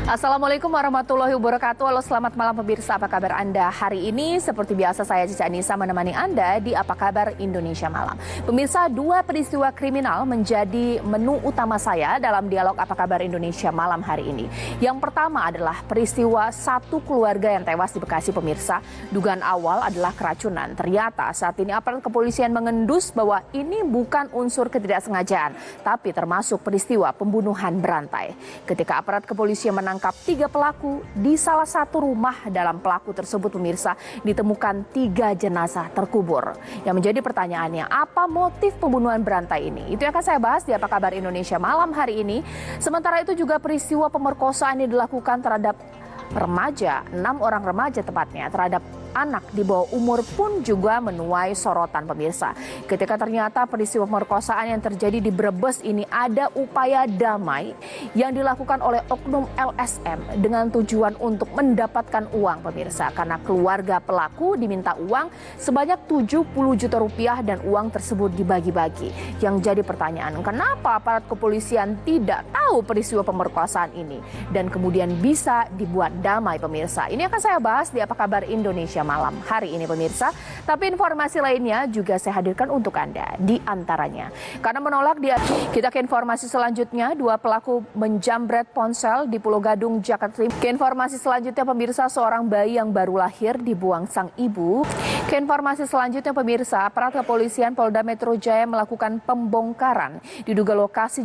Assalamualaikum warahmatullahi wabarakatuh. Halo, selamat malam pemirsa. Apa kabar Anda hari ini? Seperti biasa saya Cica Anissa menemani Anda di Apa Kabar Indonesia Malam. Pemirsa, dua peristiwa kriminal menjadi menu utama saya dalam dialog Apa Kabar Indonesia Malam hari ini. Yang pertama adalah peristiwa satu keluarga yang tewas di Bekasi pemirsa. Dugaan awal adalah keracunan. Ternyata saat ini aparat kepolisian mengendus bahwa ini bukan unsur ketidaksengajaan, tapi termasuk peristiwa pembunuhan berantai. Ketika aparat kepolisian menangkap 3 pelaku di salah satu rumah dalam pelaku tersebut pemirsa ditemukan 3 jenazah terkubur. Yang menjadi pertanyaannya, apa motif pembunuhan berantai ini? Itu yang akan saya bahas di Apa Kabar Indonesia Malam hari ini. Sementara itu juga peristiwa pemerkosaan yang dilakukan terhadap remaja, 6 orang remaja tepatnya, terhadap anak di bawah umur pun juga menuai sorotan pemirsa. Ketika ternyata peristiwa pemerkosaan yang terjadi di Brebes ini ada upaya damai yang dilakukan oleh oknum LSM dengan tujuan untuk mendapatkan uang pemirsa. Karena keluarga pelaku diminta uang sebanyak 70 juta rupiah dan uang tersebut dibagi-bagi. Yang jadi pertanyaan, kenapa aparat kepolisian tidak tahu peristiwa pemerkosaan ini dan kemudian bisa dibuat damai pemirsa? Ini akan saya bahas di Apa Kabar Indonesia Malam hari ini pemirsa. Tapi informasi lainnya juga saya hadirkan untuk Anda. Di antaranya, karena menolak kita ke informasi selanjutnya, 2 pelaku menjamret ponsel di Pulau Gadung, Jakarta Timur. Ke informasi selanjutnya pemirsa, seorang bayi yang baru lahir dibuang sang ibu. Ke informasi selanjutnya pemirsa, aparat kepolisian Polda Metro Jaya melakukan pembongkaran diduga lokasi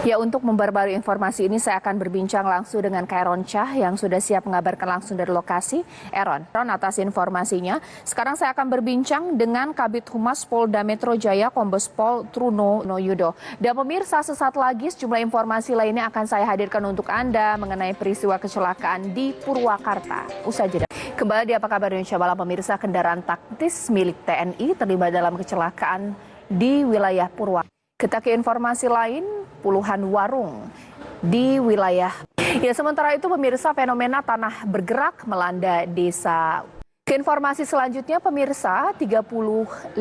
Ya, untuk memperbarui informasi ini saya akan berbincang langsung dengan Kairon Chah yang sudah siap mengabarkan langsung dari lokasi. Eron, atas informasinya. Sekarang saya akan berbincang dengan Kabid Humas Polda Metro Jaya Kombes Pol Truno Yudo. Dan pemirsa, sesaat lagi sejumlah informasi lainnya akan saya hadirkan untuk Anda mengenai peristiwa kecelakaan di Purwakarta. Usai jeda. Kembali di Apa Kabar Indonesia Malam pemirsa, kendaraan taktis milik TNI terlibat dalam kecelakaan di wilayah Purwakarta. Kita ke informasi lain, puluhan warung di wilayah. Ya, sementara itu pemirsa, fenomena tanah bergerak melanda desa. Ke informasi selanjutnya pemirsa, 35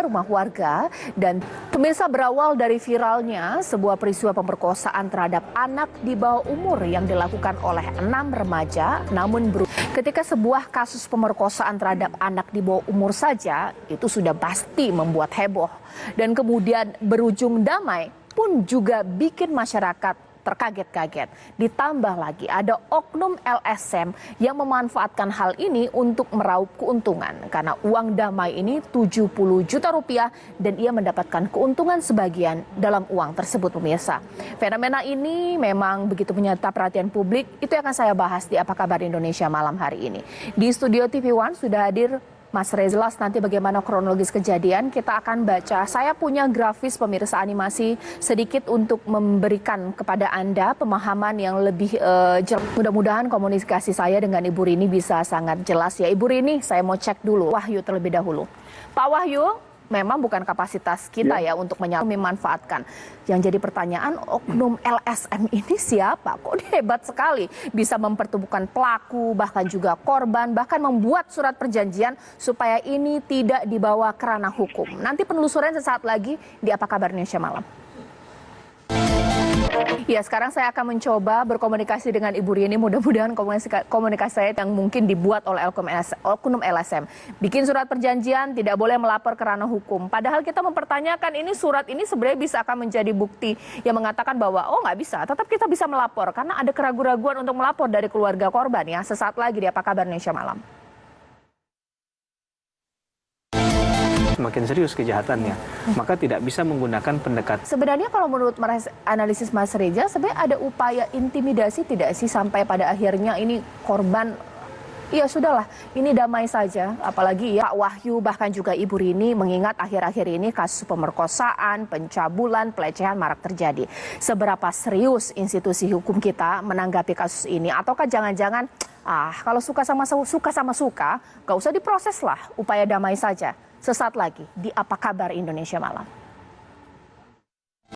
rumah warga dan pemirsa berawal dari viralnya sebuah peristiwa pemerkosaan terhadap anak di bawah umur yang dilakukan oleh 6 remaja. Namun ketika sebuah kasus pemerkosaan terhadap anak di bawah umur saja itu sudah pasti membuat heboh dan kemudian berujung damai pun juga bikin masyarakat terkaget-kaget. Ditambah lagi ada oknum LSM yang memanfaatkan hal ini untuk meraup keuntungan. Karena uang damai ini 70 juta rupiah dan ia mendapatkan keuntungan sebagian dalam uang tersebut pemirsa. Fenomena ini memang begitu menyita perhatian publik. Itu yang akan saya bahas di Apa Kabar Indonesia Malam hari ini. Di studio TV One sudah hadir Mas Rezlas. Nanti bagaimana kronologis kejadian kita akan baca. Saya punya grafis pemirsa animasi sedikit untuk memberikan kepada Anda pemahaman yang lebih jelas. Mudah-mudahan komunikasi saya dengan Ibu Rini bisa sangat jelas ya. Ibu Rini, saya mau cek dulu Wahyu terlebih dahulu. Pak Wahyu, memang bukan kapasitas kita ya untuk memanfaatkan. Yang jadi pertanyaan, oknum LSM ini siapa? Kok dia hebat sekali bisa mempertemukan pelaku, bahkan juga korban, bahkan membuat surat perjanjian supaya ini tidak dibawa ke ranah hukum. Nanti penelusuran sesaat lagi di Apa Kabar Indonesia Malam. Ya, sekarang saya akan mencoba berkomunikasi dengan Ibu Rini. Mudah-mudahan komunikasi saya yang mungkin dibuat oleh oknum LSM. Bikin surat perjanjian, tidak boleh melapor ke ranah hukum. Padahal kita mempertanyakan ini surat ini sebenarnya bisa akan menjadi bukti yang mengatakan bahwa nggak bisa. Tetap kita bisa melapor karena ada keraguan-keraguan untuk melapor dari keluarga korban ya. Sesaat lagi di Apa Kabar Indonesia Malam. Semakin serius kejahatannya, maka tidak bisa menggunakan pendekatan. Sebenarnya kalau menurut analisis Mas Reza, sebenarnya ada upaya intimidasi tidak sih sampai pada akhirnya ini korban, ya sudahlah, ini damai saja. Apalagi ya Pak Wahyu bahkan juga Ibu Rini mengingat akhir-akhir ini kasus pemerkosaan, pencabulan, pelecehan marak terjadi. Seberapa serius institusi hukum kita menanggapi kasus ini? Ataukah jangan-jangan, kalau suka sama suka, gak usah diproses lah, upaya damai saja. Sesaat lagi di Apa Kabar Indonesia Malam.